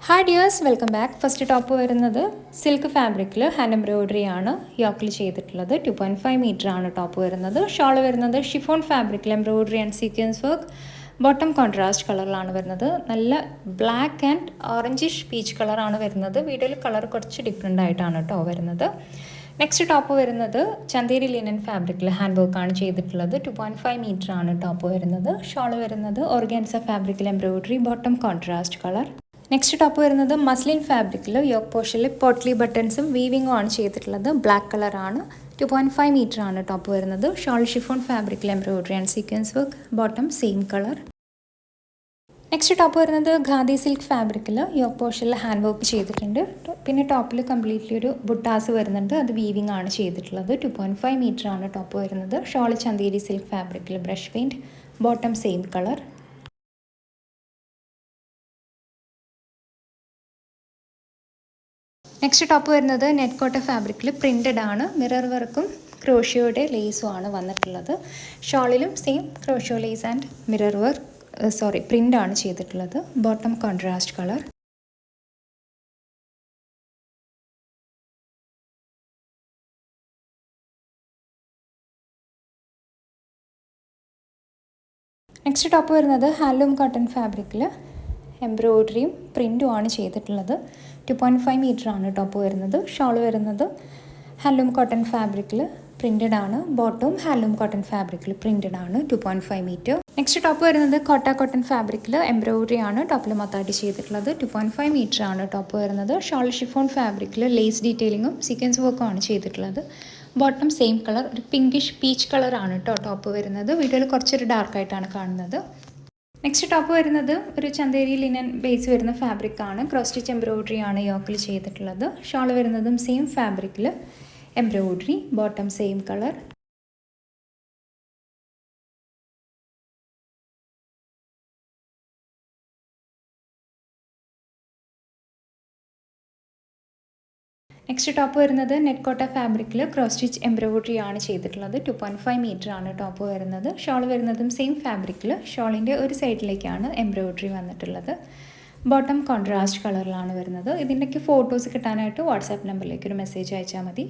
Hi dears, welcome back. First top വരുന്നത് silk ഫാബ്രിക്കിൽ hand embroidery ആണ് യോക്കിൽ ചെയ്തിട്ടുള്ളത്. 2.5 മീറ്റർ ആണ് ടോപ്പ് വരുന്നത്. ഷോൾ വരുന്നത് ഷിഫോൺ ഫാബ്രിക്കിൽ embroidery and sequence work. Bottom contrast കളറിലാണ് വരുന്നത്. നല്ല ബ്ലാക്ക് ആൻഡ് ഓറഞ്ചിഷ് പീച്ച് കളറാണ് വരുന്നത്. വീഡിയോയിൽ കളർ കുറച്ച് ഡിഫറെൻ്റ് ആയിട്ടാണ് കേട്ടോ വരുന്നത്. നെക്സ്റ്റ് ടോപ്പ് വരുന്നത് ചന്തേരി ലിനൻ ഫാബ്രിക്കിൽ ഹാൻഡ് വർക്കാണ് ചെയ്തിട്ടുള്ളത്. 2.5 മീറ്റർ ആണ് ടോപ്പ് വരുന്നത്. ഷോൾ വരുന്നത് ഓർഗാൻസ ഫാബ്രിക്കിൽ embroidery, bottom contrast colour. Next top വരുന്നത് മസ്ലിൻ ഫാബ്രിക്കിൽ യോക്ക് പോർഷനിൽ പോട്ട്ലി ബട്ടൺസും വീവിങ്ങും ആണ് ചെയ്തിട്ടുള്ളത്. ബ്ലാക്ക് കളറാണ്. 2.5 മീറ്റർ ആണ് ടോപ്പ് വരുന്നത്. ഷോൾ ഷിഫോൺ ഫാബ്രിക്കിൽ embroidery and sequence work, bottom same colour. Next top വരുന്നത് ഖാദി സിൽക്ക് ഫാബ്രിക്കിൽ യോക്ക് പോർഷനിൽ ഹാൻഡ് വർക്ക് ചെയ്തിട്ടുണ്ട്. പിന്നെ ടോപ്പിൽ കംപ്ലീറ്റ്ലി ഒരു ബുട്ടാസ് വരുന്നുണ്ട്, അത് വീവിങ് ആണ് ചെയ്തിട്ടുള്ളത്. 2.5 മീറ്റർ ആണ് ടോപ്പ് വരുന്നത്. ഷോൾ ചന്തേരി സിൽക്ക് ഫാബ്രിക്കിൽ brush paint, bottom same colour. Next top വരുന്നത് നെറ്റ് കോട്ട ഫാബ്രിക്കിൽ പ്രിൻറ്റഡ് ആണ്. മിറർ വർക്കും ക്രോഷ്യോയുടെ ലേസും ആണ് വന്നിട്ടുള്ളത്. ഷോളിലും same crochet lace and mirror work print ആണ് ചെയ്തിട്ടുള്ളത്. Bottom contrast colour. Next top വരുന്നത് ഹാൻഡ്ലൂം കോട്ടൺ ഫാബ്രിക്കിൽ എംബ്രോയിഡറിയും പ്രിൻറ്റും ആണ് ചെയ്തിട്ടുള്ളത്. 2.5 മീറ്റർ ആണ് ടോപ്പ് വരുന്നത്. ഷോൾ വരുന്നത് ഹാൻഡ്ലൂം കോട്ടൺ ഫാബ്രിക്കിൽ പ്രിൻറ്റഡ് ആണ്. ബോട്ടവും ഹാൻഡ്ലൂം കോട്ടൺ ഫാബ്രിക്കിൽ പ്രിൻറ്റഡ് ആണ്. 2.5 മീറ്റർ. നെക്സ്റ്റ് ടോപ്പ് വരുന്നത് കോട്ടൺ ഫാബ്രിക്കിൽ എംബ്രോയിഡറി ആണ് ടോപ്പിൽ മൊത്തമായിട്ട് ചെയ്തിട്ടുള്ളത്. 2.5 മീറ്റർ ആണ് ടോപ്പ് വരുന്നത്. ഷോൾ ഷിഫോൺ ഫാബ്രിക്കിൽ ലേസ് ഡീറ്റെയിലിങ്ങും സീക്വൻസ് വർക്കും ആണ് ചെയ്തിട്ടുള്ളത്. ബോട്ടം സെയിം കളർ, ഒരു പിങ്കിഷ് പീച്ച് കളറാണ് കേട്ടോ ടോപ്പ് വരുന്നത്. വീഡിയോയിൽ കുറച്ചൊരു ഡാർക്കായിട്ടാണ് കാണുന്നത്. നെക്സ്റ്റ് ടോപ്പ് വരുന്നത് ഒരു ചന്തേരി ലിനൻ ബേസ് വരുന്ന ഫാബ്രിക്കാണ്. ക്രോസ് സ്റ്റിച്ച് എംബ്രോയിഡറി ആണ് യോക്കിൽ ചെയ്തിട്ടുള്ളത്. ഷോൾ വരുന്നതും സെയിം ഫാബ്രിക്കിൽ embroidery, bottom same colour. Next top വരുന്നത് നെറ്റ് കോട്ട ഫാബ്രിക്കിൽ ക്രോസ് സ്റ്റിച്ച് എംബ്രോയിഡറി ആണ് ചെയ്തിട്ടുള്ളത്. 2.5 മീറ്റർ ആണ് ടോപ്പ് വരുന്നത്. ഷോൾ വരുന്നതും സെയിം ഫാബ്രിക്കിൽ ഷോളിൻ്റെ ഒരു സൈഡിലേക്കാണ് എംബ്രോയിഡറി വന്നിട്ടുള്ളത്. ബോട്ടം കോൺട്രാസ്റ്റ് കളറിലാണ് വരുന്നത്. ഇതിൻ്റെയൊക്കെ ഫോട്ടോസ് കിട്ടാനായിട്ട് വാട്സാപ്പ് നമ്പറിലേക്ക് ഒരു മെസ്സേജ് അയച്ചാൽ മതി.